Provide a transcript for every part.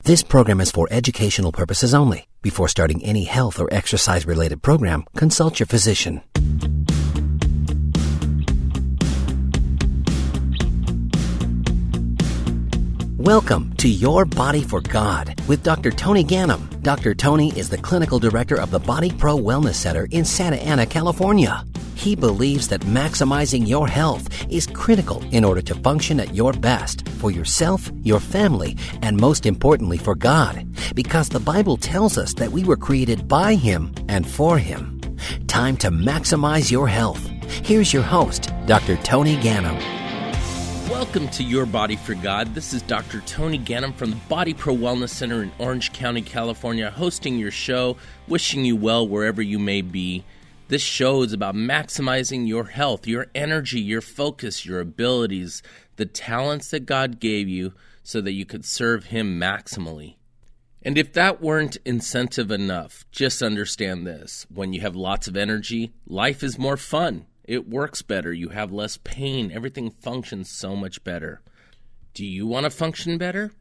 This program is for educational purposes only. Before starting any health or exercise-related program, consult your physician. Welcome to Your Body for God with Dr. Tony Ganem. Dr. Tony is the clinical director of the Body Pro Wellness Center in Santa Ana, California. He believes that maximizing your health is critical in order to function at your best for yourself, your family, and most importantly for God, because the Bible tells us that we were created by Him and for Him. Time to maximize your health. Here's your host, Dr. Tony Ganem. Welcome to Your Body for God. This is Dr. Tony Ganem from the Body Pro Wellness Center in Orange County, California, hosting your show, wishing you well wherever you may be. This show is about maximizing your health, your energy, your focus, your abilities, the talents that God gave you so that you could serve Him maximally. And if that weren't incentive enough, just understand this. When you have lots of energy, life is more fun. It works better. You have less pain. Everything functions so much better. Do you want to function better?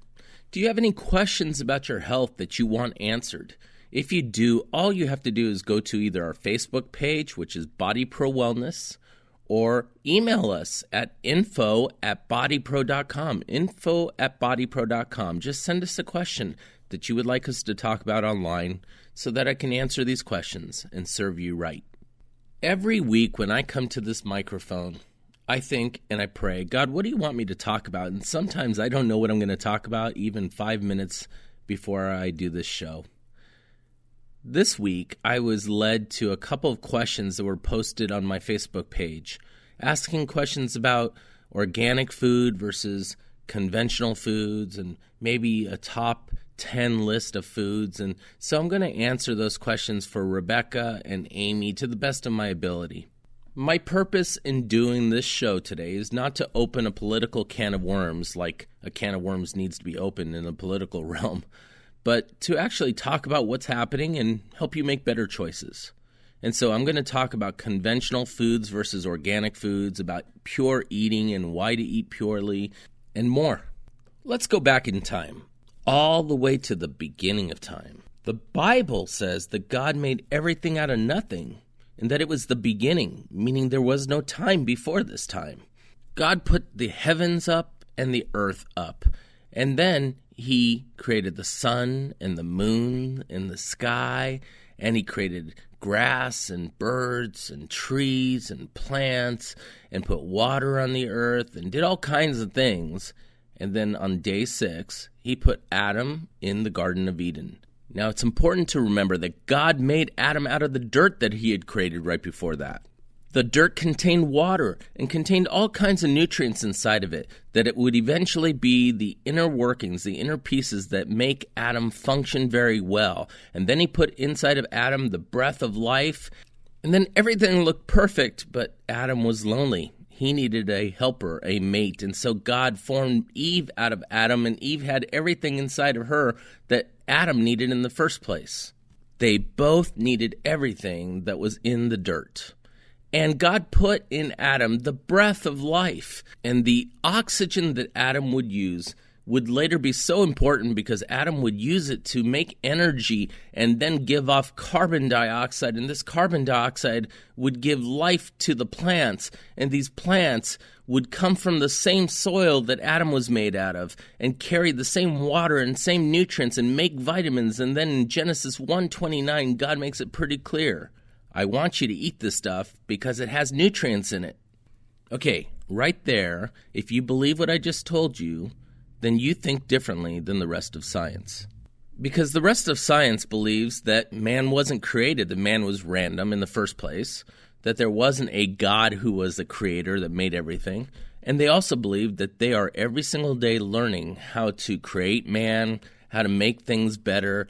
Do you have any questions about your health that you want answered? If you do, all you have to do is go to either our Facebook page, which is Body Pro Wellness, or email us at info@bodypro.com, info@bodypro.com. Just send us a question that you would like us to talk about online so that I can answer these questions and serve you right. Every week when I come to this microphone, I think and I pray, God, what do you want me to talk about? And sometimes I don't know what I'm going to talk about even 5 minutes before I do this show. This week, I was led to a couple of questions that were posted on my Facebook page, asking questions about organic food versus conventional foods and maybe a top 10 list of foods. And so I'm going to answer those questions for Rebecca and Amy to the best of my ability. My purpose in doing this show today is not to open a political can of worms like a can of worms needs to be opened in the political realm, but to actually talk about what's happening and help you make better choices. And so I'm going to talk about conventional foods versus organic foods, about pure eating and why to eat purely, and more. Let's go back in time, all the way to the beginning of time. The Bible says that God made everything out of nothing, and that it was the beginning, meaning there was no time before this time. God put the heavens up and the earth up, and then He created the sun and the moon and the sky, and He created grass and birds and trees and plants and put water on the earth and did all kinds of things. And then on day 6, He put Adam in the Garden of Eden. Now, it's important to remember that God made Adam out of the dirt that He had created right before that. The dirt contained water and contained all kinds of nutrients inside of it, that it would eventually be the inner workings, the inner pieces that make Adam function very well. And then He put inside of Adam the breath of life, and then everything looked perfect, but Adam was lonely. He needed a helper, a mate, and so God formed Eve out of Adam, and Eve had everything inside of her that Adam needed in the first place. They both needed everything that was in the dirt. And God put in Adam the breath of life, and the oxygen that Adam would use would later be so important because Adam would use it to make energy and then give off carbon dioxide, and this carbon dioxide would give life to the plants, and these plants would come from the same soil that Adam was made out of and carry the same water and same nutrients and make vitamins. And then in Genesis 1:29, God makes it pretty clear. I want you to eat this stuff because it has nutrients in it. Okay, right there, if you believe what I just told you, then you think differently than the rest of science. Because the rest of science believes that man wasn't created, that man was random in the first place, that there wasn't a God who was the creator that made everything, and they also believe that they are every single day learning how to create man, how to make things better,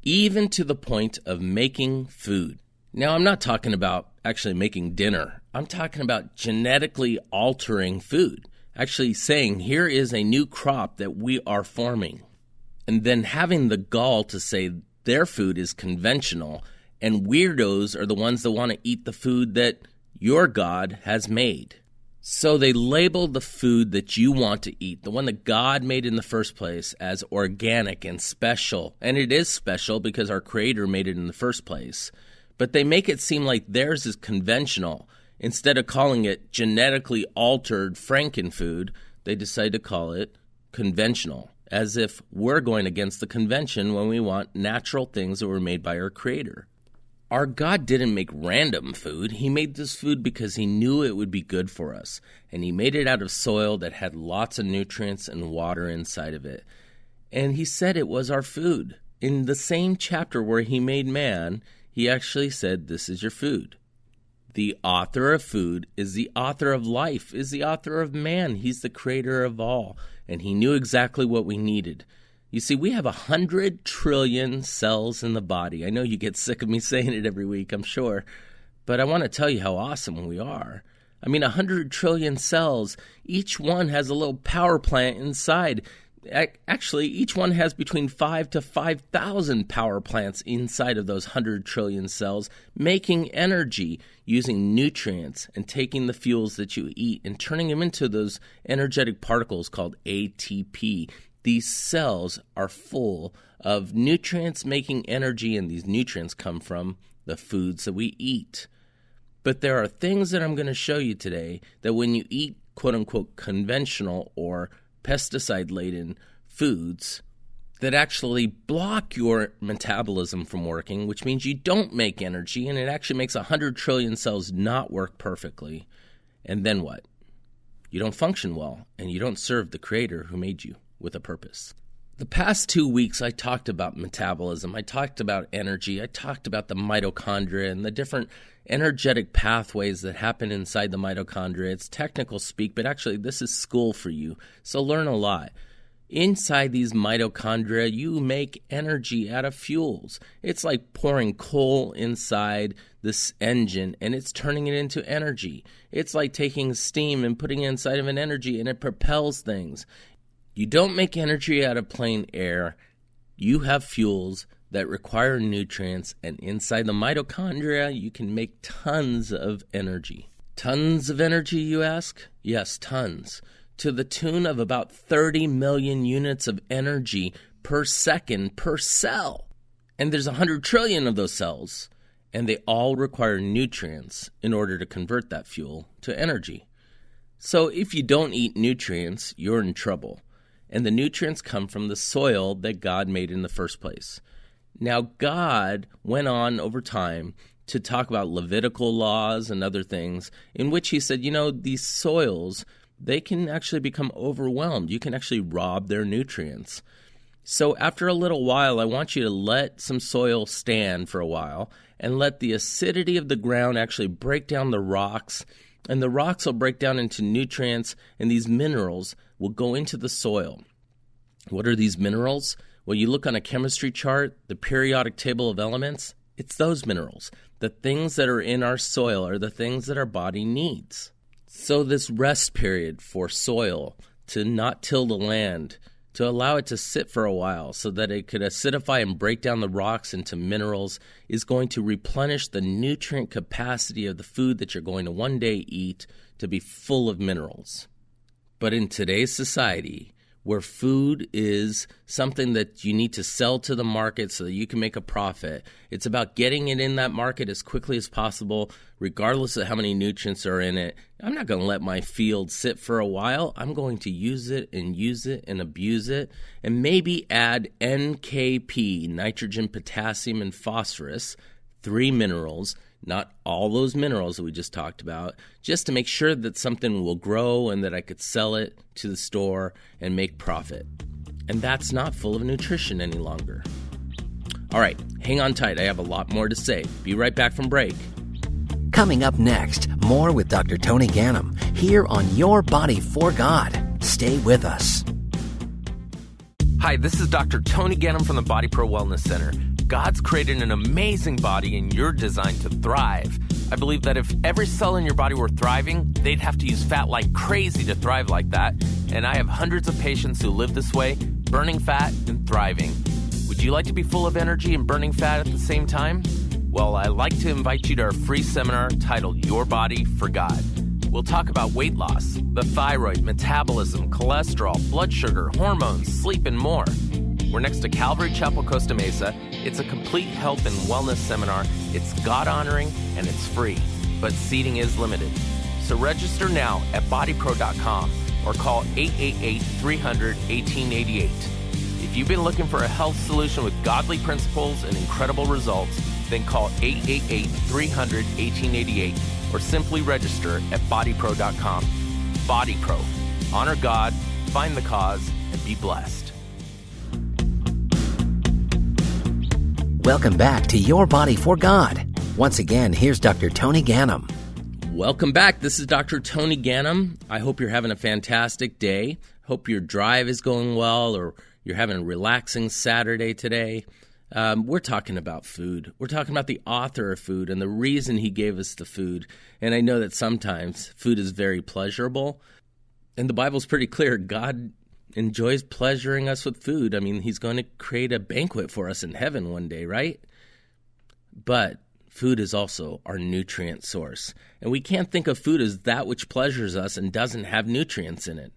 even to the point of making food. Now, I'm not talking about actually making dinner. I'm talking about genetically altering food. Actually saying, here is a new crop that we are forming. And then having the gall to say their food is conventional, and weirdos are the ones that want to eat the food that your God has made. So they labeled the food that you want to eat, the one that God made in the first place, as organic and special. And it is special because our Creator made it in the first place. But they make it seem like theirs is conventional. Instead of calling it genetically altered frankenfood, they decide to call it conventional, as if we're going against the convention when we want natural things that were made by our Creator. Our God didn't make random food. He made this food because He knew it would be good for us. And He made it out of soil that had lots of nutrients and water inside of it. And He said it was our food. In the same chapter where He made man, He actually said, this is your food. The author of food is the author of life, is the author of man. He's the creator of all. And He knew exactly what we needed. You see, we have 100 trillion cells in the body. I know you get sick of me saying it every week, I'm sure. But I want to tell you how awesome we are. I mean, 100 trillion cells, each one has a little power plant inside. Actually, each one has between 5 to 5,000 power plants inside of those 100 trillion cells, making energy using nutrients and taking the fuels that you eat and turning them into those energetic particles called ATP. These cells are full of nutrients making energy, and these nutrients come from the foods that we eat. But there are things that I'm going to show you today that when you eat quote-unquote conventional or pesticide-laden foods that actually block your metabolism from working, which means you don't make energy, and it actually makes 100 trillion cells not work perfectly. And then what? You don't function well, and you don't serve the Creator who made you with a purpose. The past 2 weeks, I talked about metabolism. I talked about energy. I talked about the mitochondria and the different energetic pathways that happen inside the mitochondria. It's technical speak, but actually this is school for you, so learn a lot. Inside these mitochondria, you make energy out of fuels. It's like pouring coal inside this engine, and it's turning it into energy. It's like taking steam and putting it inside of an energy, and it propels things. You don't make energy out of plain air. You have fuels that require nutrients, and inside the mitochondria, you can make tons of energy. Tons of energy, you ask? Yes, tons. To the tune of about 30 million units of energy per second per cell. And there's 100 trillion of those cells, and they all require nutrients in order to convert that fuel to energy. So if you don't eat nutrients, you're in trouble. And the nutrients come from the soil that God made in the first place. Now, God went on over time to talk about Levitical laws and other things in which He said, these soils, they can actually become overwhelmed. You can actually rob their nutrients. So after a little while, I want you to let some soil stand for a while and let the acidity of the ground actually break down the rocks. And the rocks will break down into nutrients, and these minerals will go into the soil. What are these minerals? Well, you look on a chemistry chart, the periodic table of elements, it's those minerals. The things that are in our soil are the things that our body needs. So this rest period for soil to not till the land, to allow it to sit for a while so that it could acidify and break down the rocks into minerals, is going to replenish the nutrient capacity of the food that you're going to one day eat to be full of minerals. But in today's society, where food is something that you need to sell to the market so that you can make a profit, it's about getting it in that market as quickly as possible, regardless of how many nutrients are in it. I'm not going to let my field sit for a while. I'm going to use it and abuse it, and maybe add NKP, nitrogen, potassium, and phosphorus, 3 minerals, not all those minerals that we just talked about, just to make sure that something will grow and that I could sell it to the store and make profit. And that's not full of nutrition any longer. All right, hang on tight. I have a lot more to say. Be right back from break. Coming up next, more with Dr. Tony Ganem, here on Your Body for God. Stay with us. Hi, this is Dr. Tony Ganem from the Body Pro Wellness Center. God's created an amazing body and you're designed to thrive. I believe that if every cell in your body were thriving, they'd have to use fat like crazy to thrive like that. And I have hundreds of patients who live this way, burning fat and thriving. Would you like to be full of energy and burning fat at the same time? Well, I'd like to invite you to our free seminar titled Your Body for God. We'll talk about weight loss, the thyroid, metabolism, cholesterol, blood sugar, hormones, sleep, and more. We're next to Calvary Chapel, Costa Mesa. It's a complete health and wellness seminar. It's God-honoring and it's free, but seating is limited. So register now at bodypro.com or call 888-300-1888. If you've been looking for a health solution with godly principles and incredible results, then call 888-300-1888 or simply register at bodypro.com. BodyPro. Honor God, find the cause, and be blessed. Welcome back to Your Body for God. Once again, here's Dr. Tony Ganem. Welcome back. This is Dr. Tony Ganem. I hope you're having a fantastic day. Hope your drive is going well, or you're having a relaxing Saturday today. We're talking about food. We're talking about the author of food and the reason he gave us the food. And I know that sometimes food is very pleasurable. And the Bible's pretty clear. God enjoys pleasuring us with food. I mean, he's going to create a banquet for us in heaven one day, right? But food is also our nutrient source. And we can't think of food as that which pleasures us and doesn't have nutrients in it.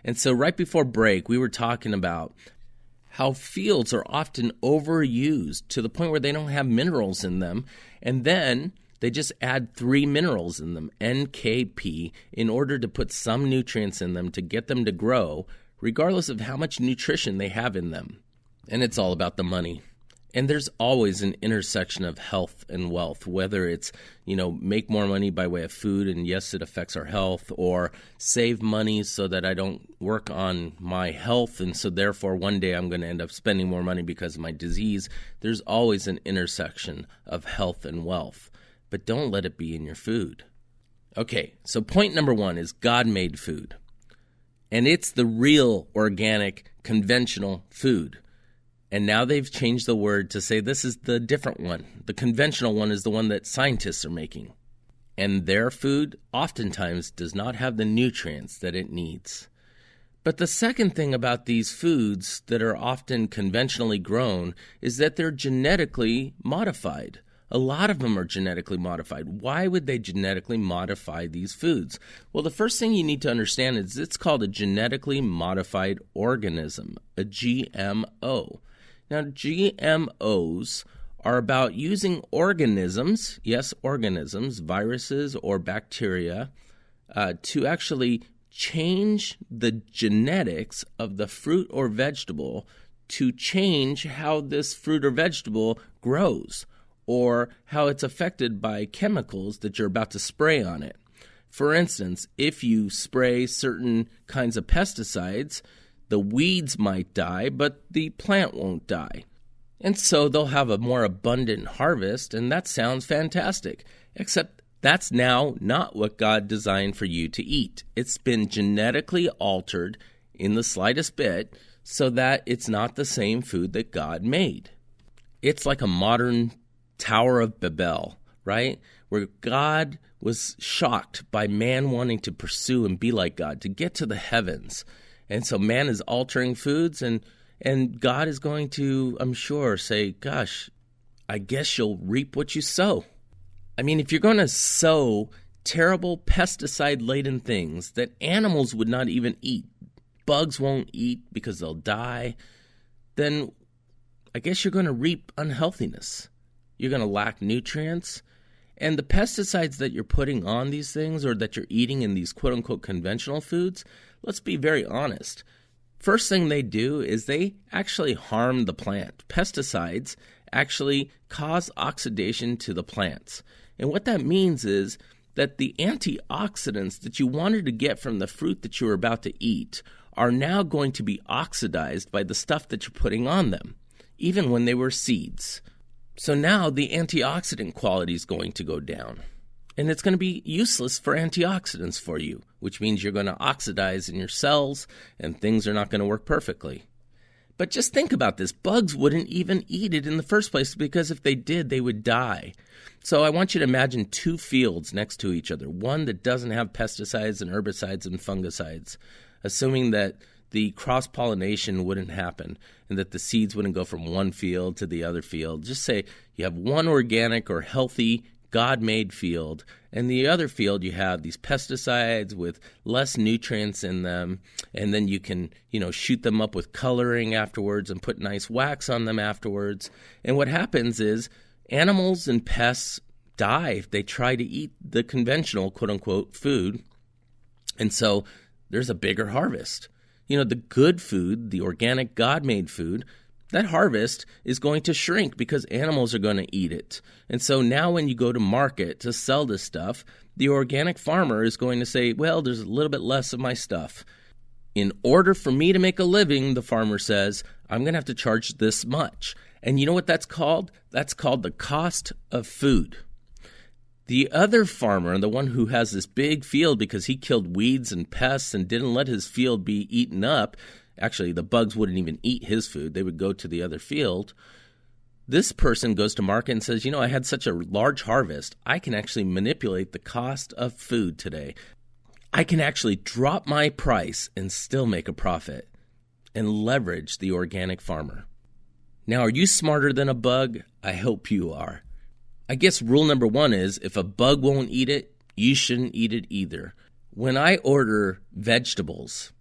And so right before break, we were talking about how fields are often overused to the point where they don't have minerals in them. And then they just add 3 minerals in them, NKP, in order to put some nutrients in them to get them to grow, regardless of how much nutrition they have in them. And it's all about the money. And there's always an intersection of health and wealth, whether it's, make more money by way of food, and yes, it affects our health, or save money so that I don't work on my health, and so therefore one day I'm going to end up spending more money because of my disease. There's always an intersection of health and wealth, but don't let it be in your food. Okay, so point number 1 is God made food, and it's the real, organic, conventional food. And now they've changed the word to say this is the different one. The conventional one is the one that scientists are making. And their food oftentimes does not have the nutrients that it needs. But the second thing about these foods that are often conventionally grown is that they're genetically modified. A lot of them are genetically modified. Why would they genetically modify these foods? Well, the first thing you need to understand is it's called a genetically modified organism, a GMO. Now, GMOs are about using organisms, yes, organisms, viruses or bacteria, to actually change the genetics of the fruit or vegetable to change how this fruit or vegetable grows or how it's affected by chemicals that you're about to spray on it. For instance, if you spray certain kinds of pesticides, the weeds might die, but the plant won't die. And so they'll have a more abundant harvest, and that sounds fantastic. Except that's now not what God designed for you to eat. It's been genetically altered in the slightest bit so that it's not the same food that God made. It's like a modern Tower of Babel, right? Where God was shocked by man wanting to pursue and be like God, to get to the heavens. And so man is altering foods, and God is going to, I'm sure, say, gosh, I guess you'll reap what you sow. I mean, if you're going to sow terrible pesticide-laden things that animals would not even eat, bugs won't eat because they'll die, then I guess you're going to reap unhealthiness. You're going to lack nutrients. And the pesticides that you're putting on these things or that you're eating in these quote-unquote conventional foods, let's be very honest. First thing they do is they actually harm the plant. Pesticides actually cause oxidation to the plants. And what that means is that the antioxidants that you wanted to get from the fruit that you were about to eat are now going to be oxidized by the stuff that you're putting on them, even when they were seeds. So now the antioxidant quality is going to go down. And it's going to be useless for antioxidants for you, which means you're going to oxidize in your cells and things are not going to work perfectly. But just think about this. Bugs wouldn't even eat it in the first place because if they did, they would die. So I want you to imagine 2 fields next to each other, one that doesn't have pesticides and herbicides and fungicides, assuming that the cross-pollination wouldn't happen and that the seeds wouldn't go from one field to the other field. Just say you have one organic or healthy God-made field, and the other field you have these pesticides with less nutrients in them, and then you can, shoot them up with coloring afterwards and put nice wax on them afterwards. And what happens is animals and pests die if they try to eat the conventional, quote-unquote, food, and so there's a bigger harvest. The good food, the organic God-made food, that harvest is going to shrink because animals are going to eat it. And so now when you go to market to sell this stuff, the organic farmer is going to say, well, there's a little bit less of my stuff. In order for me to make a living, the farmer says, I'm going to have to charge this much. And you know what that's called? That's called the cost of food. The other farmer, the one who has this big field because he killed weeds and pests and didn't let his field be eaten up, actually, the bugs wouldn't even eat his food. They would go to the other field. This person goes to market and says, I had such a large harvest. I can actually manipulate the cost of food today. I can actually drop my price and still make a profit and leverage the organic farmer. Now, are you smarter than a bug? I hope you are. I guess rule number one is if a bug won't eat it, you shouldn't eat it either. When I order vegetables,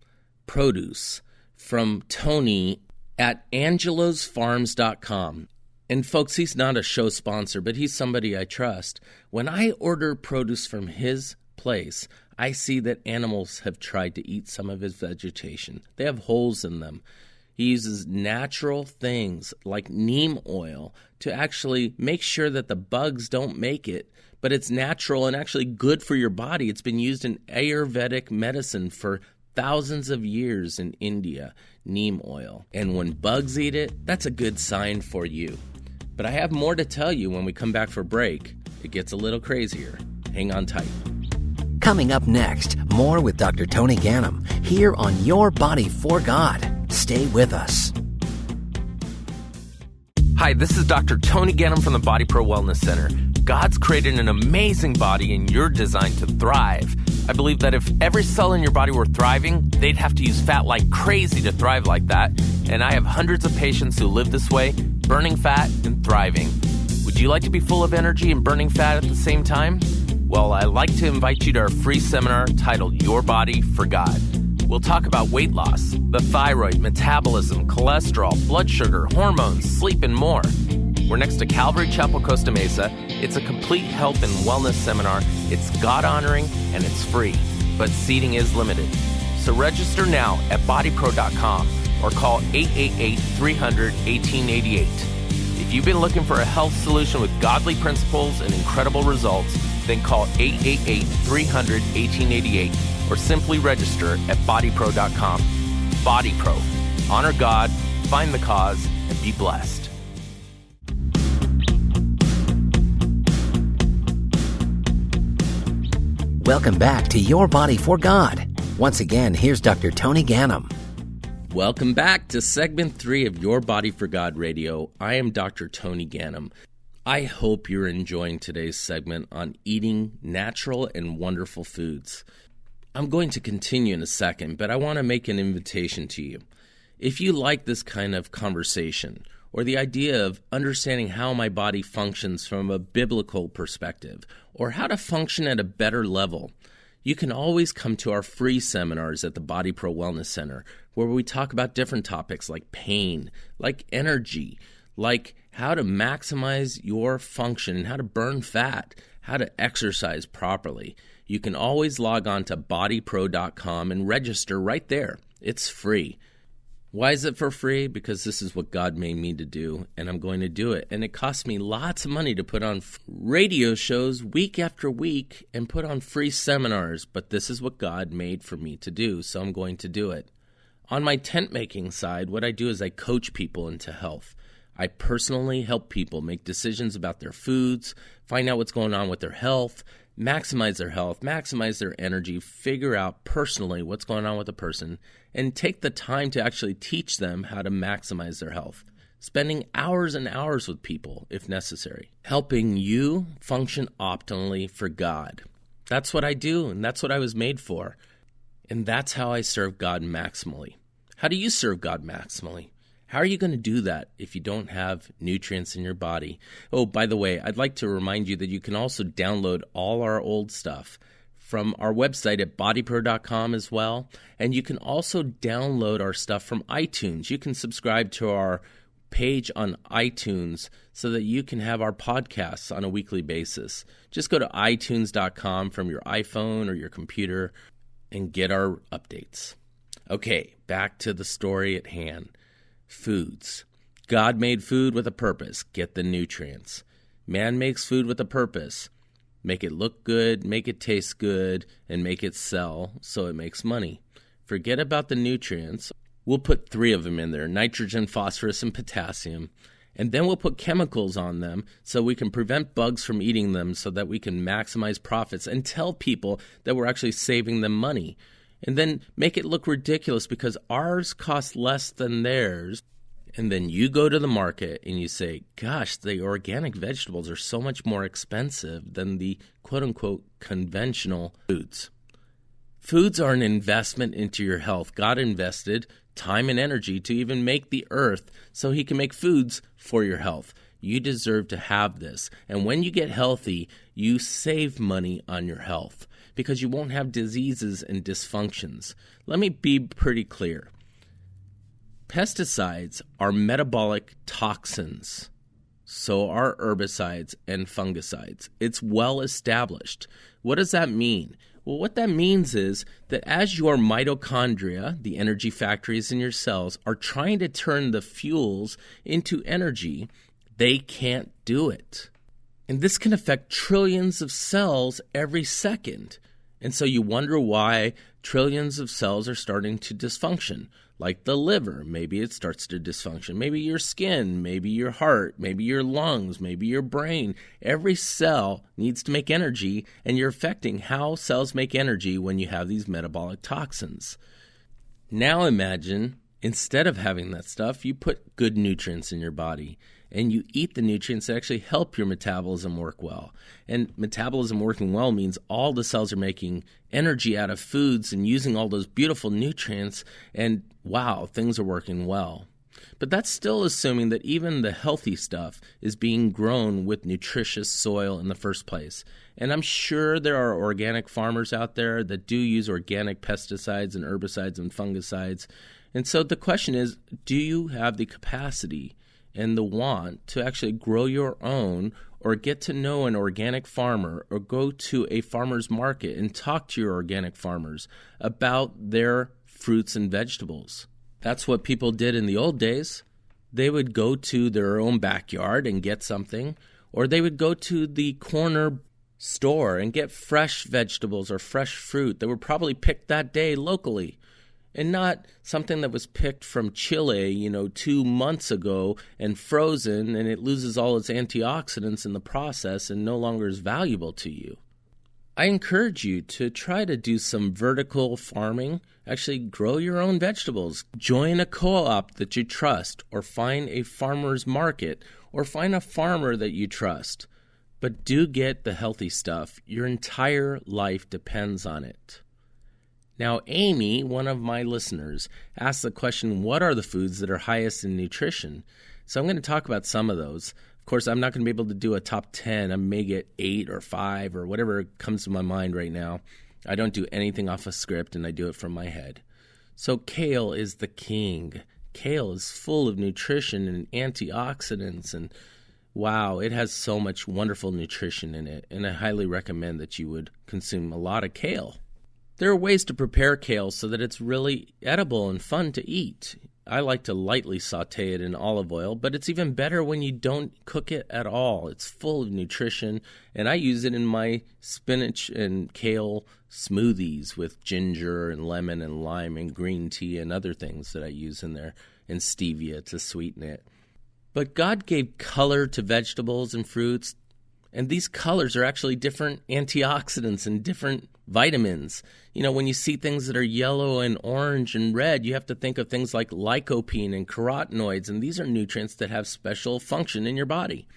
produce, from Tony at angelosfarms.com. And folks, he's not a show sponsor, but he's somebody I trust. When I order produce from his place, I see that animals have tried to eat some of his vegetation. They have holes in them. He uses natural things like neem oil to actually make sure that the bugs don't make it, but it's natural and actually good for your body. It's been used in Ayurvedic medicine for thousands of years in India, neem oil. And when bugs eat it, that's a good sign for you. But I have more to tell you when we come back for break. It gets a little crazier. Hang on tight. Coming up next, more with Dr. Tony Ganam, here on Your Body for God. Stay with us. Hi, this is Dr. Tony Ganam from the Body Pro Wellness Center. God's created an amazing body and you're designed to thrive. I believe that if every cell in your body were thriving, they'd have to use fat like crazy to thrive like that. And I have hundreds of patients who live this way, burning fat and thriving. Would you like to be full of energy and burning fat at the same time? Well, I'd like to invite you to our free seminar titled Your Body for God. We'll talk about weight loss, the thyroid, metabolism, cholesterol, blood sugar, hormones, sleep, and more. We're next to Calvary Chapel, Costa Mesa. It's a complete health and wellness seminar. It's God-honoring and it's free, but seating is limited. So register now at bodypro.com or call 888-300-1888. If you've been looking for a health solution with godly principles and incredible results, then call 888-300-1888 or simply register at bodypro.com. Body Pro. Honor God, find the cause, and be blessed. Welcome back to Your Body for God. Once again, here's Dr. Tony Ganam. Welcome back to segment 3 of Your Body for God Radio. I am Dr. Tony Ganam. I hope you're enjoying today's segment on eating natural and wonderful foods. I'm going to continue in a second, but I want to make an invitation to you. If you like this kind of conversation, or the idea of understanding how my body functions from a biblical perspective, or how to function at a better level, you can always come to our free seminars at the Body Pro Wellness Center, where we talk about different topics like pain, like energy, like how to maximize your function and how to burn fat, how to exercise properly. You can always log on to bodypro.com and register right there. It's free. Why is it for free? Because this is what God made me to do, and I'm going to do it. And it costs me lots of money to put on radio shows week after week and put on free seminars, but this is what God made for me to do, so I'm going to do it. On my tent-making side, what I do is I coach people into health. I personally help people make decisions about their foods, find out what's going on with their health, maximize their energy, figure out personally what's going on with a person, and take the time to actually teach them how to maximize their health. Spending hours and hours with people, if necessary. Helping you function optimally for God. That's what I do, and that's what I was made for. And that's how I serve God maximally. How do you serve God maximally? How are you going to do that if you don't have nutrients in your body? Oh, by the way, I'd like to remind you that you can also download all our old stuff from our website at bodypro.com as well. And you can also download our stuff from iTunes. You can subscribe to our page on iTunes so that you can have our podcasts on a weekly basis. Just go to itunes.com from your iPhone or your computer and get our updates. Okay, back to the story at hand. Foods. God made food with a purpose. Get the nutrients. Man makes food with a purpose. Make it look good, make it taste good, and make it sell so it makes money. Forget about the nutrients. We'll put 3 of them in there, nitrogen, phosphorus, and potassium. And then we'll put chemicals on them so we can prevent bugs from eating them so that we can maximize profits and tell people that we're actually saving them money. And then make it look ridiculous because ours costs less than theirs. And then you go to the market and you say, gosh, the organic vegetables are so much more expensive than the quote-unquote conventional foods. Foods are an investment into your health. God invested time and energy to even make the earth so he can make foods for your health. You deserve to have this. And when you get healthy, you save money on your health because you won't have diseases and dysfunctions. Let me be pretty clear. Pesticides are metabolic toxins. So are herbicides and fungicides. It's well established. What does that mean? Well, what that means is that as your mitochondria, the energy factories in your cells, are trying to turn the fuels into energy, they can't do it. And this can affect trillions of cells every second. And so you wonder why trillions of cells are starting to dysfunction. Like the liver, maybe it starts to dysfunction. Maybe your skin, maybe your heart, maybe your lungs, maybe your brain. Every cell needs to make energy, and you're affecting how cells make energy when you have these metabolic toxins. Now imagine, instead of having that stuff, you put good nutrients in your body. And you eat the nutrients that actually help your metabolism work well. And metabolism working well means all the cells are making energy out of foods and using all those beautiful nutrients, and wow, things are working well. But that's still assuming that even the healthy stuff is being grown with nutritious soil in the first place. And I'm sure there are organic farmers out there that do use organic pesticides and herbicides and fungicides. And so the question is, do you have the capacity and the want to actually grow your own, or get to know an organic farmer, or go to a farmer's market and talk to your organic farmers about their fruits and vegetables? That's what people did in the old days. They would go to their own backyard and get something, or they would go to the corner store and get fresh vegetables or fresh fruit that were probably picked that day locally. And not something that was picked from Chile, 2 months ago and frozen, and it loses all its antioxidants in the process and no longer is valuable to you. I encourage you to try to do some vertical farming. Actually grow your own vegetables. Join a co-op that you trust, or find a farmer's market, or find a farmer that you trust. But do get the healthy stuff. Your entire life depends on it. Now, Amy, one of my listeners, asked the question, what are the foods that are highest in nutrition? So I'm going to talk about some of those. Of course, I'm not going to be able to do a top 10. I may get 8 or 5 or whatever comes to my mind right now. I don't do anything off a script, and I do it from my head. So kale is the king. Kale is full of nutrition and antioxidants, and wow, it has so much wonderful nutrition in it, and I highly recommend that you would consume a lot of kale. There are ways to prepare kale so that it's really edible and fun to eat. I like to lightly saute it in olive oil, but it's even better when you don't cook it at all. It's full of nutrition, and I use it in my spinach and kale smoothies with ginger and lemon and lime and green tea and other things that I use in there, and stevia to sweeten it. But God gave color to vegetables and fruits, and these colors are actually different antioxidants and different vitamins. When you see things that are yellow and orange and red, you have to think of things like lycopene and carotenoids, and these are nutrients that have special function in your body.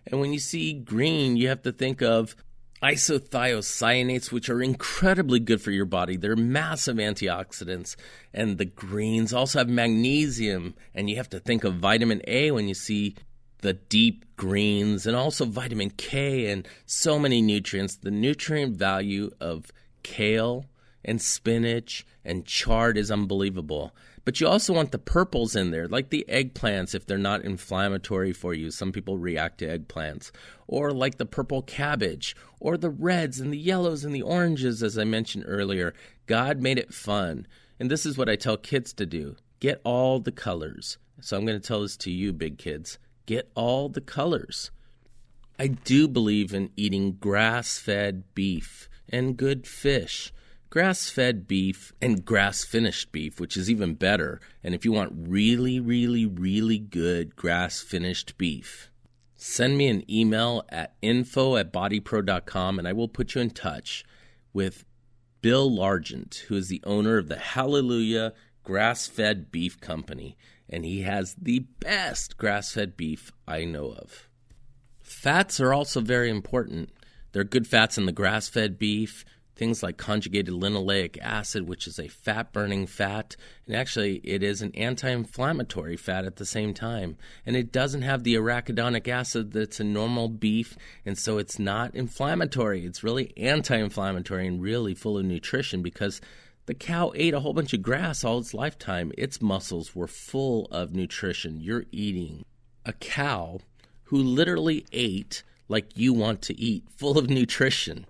And when you see green, you have to think of isothiocyanates, which are incredibly good for your body. They're massive antioxidants. And the greens also have magnesium. And you have to think of vitamin A when you see the deep greens, and also vitamin K and so many nutrients. The nutrient value of kale and spinach and chard is unbelievable. But you also want the purples in there, like the eggplants if they're not inflammatory for you. Some people react to eggplants. Or like the purple cabbage, or the reds and the yellows and the oranges, as I mentioned earlier. God made it fun. And this is what I tell kids to do. Get all the colors. So I'm going to tell this to you, big kids. Get all the colors. I do believe in eating grass-fed beef and good fish. Grass-fed beef and grass-finished beef, which is even better. And if you want really, really, really good grass-finished beef, send me an email at info@bodypro.com, and I will put you in touch with Bill Largent, who is the owner of the Hallelujah Grass-Fed Beef Company, and he has the best grass-fed beef I know of. Fats are also very important. There are good fats in the grass-fed beef. Things like conjugated linoleic acid, which is a fat-burning fat, and actually it is an anti-inflammatory fat at the same time. And it doesn't have the arachidonic acid that's in normal beef, and so it's not inflammatory. It's really anti-inflammatory and really full of nutrition because the cow ate a whole bunch of grass all its lifetime. Its muscles were full of nutrition. You're eating a cow who literally ate like you want to eat, full of nutrition.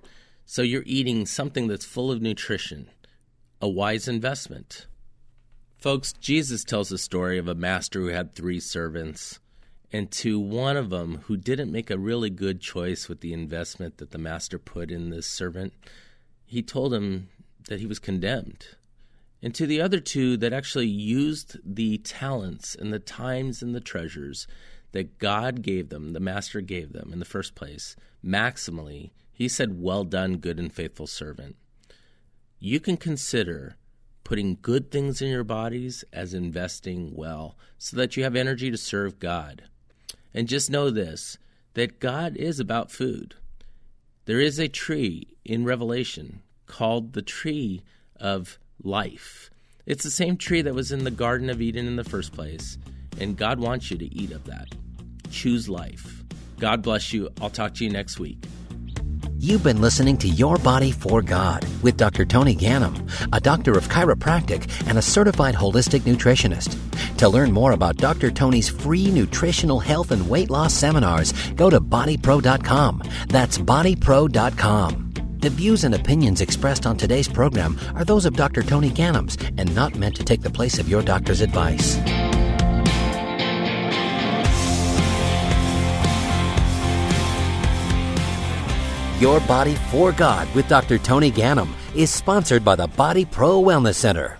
So you're eating something that's full of nutrition, a wise investment. Folks, Jesus tells a story of a master who had 3 servants, and to one of them who didn't make a really good choice with the investment that the master put in this servant, he told him that he was condemned. And to the other 2 that actually used the talents and the times and the treasures that God gave them, the master gave them in the first place, maximally, he said, "Well done, good and faithful servant." You can consider putting good things in your bodies as investing well so that you have energy to serve God. And just know this, that God is about food. There is a tree in Revelation called the tree of life. It's the same tree that was in the Garden of Eden in the first place, and God wants you to eat of that. Choose life. God bless you. I'll talk to you next week. You've been listening to Your Body for God with Dr. Tony Ganem, a doctor of chiropractic and a certified holistic nutritionist. To learn more about Dr. Tony's free nutritional health and weight loss seminars, go to bodypro.com. That's bodypro.com. The views and opinions expressed on today's program are those of Dr. Tony Ganem's and not meant to take the place of your doctor's advice. Your Body for God with Dr. Tony Ganem is sponsored by the Body Pro Wellness Center.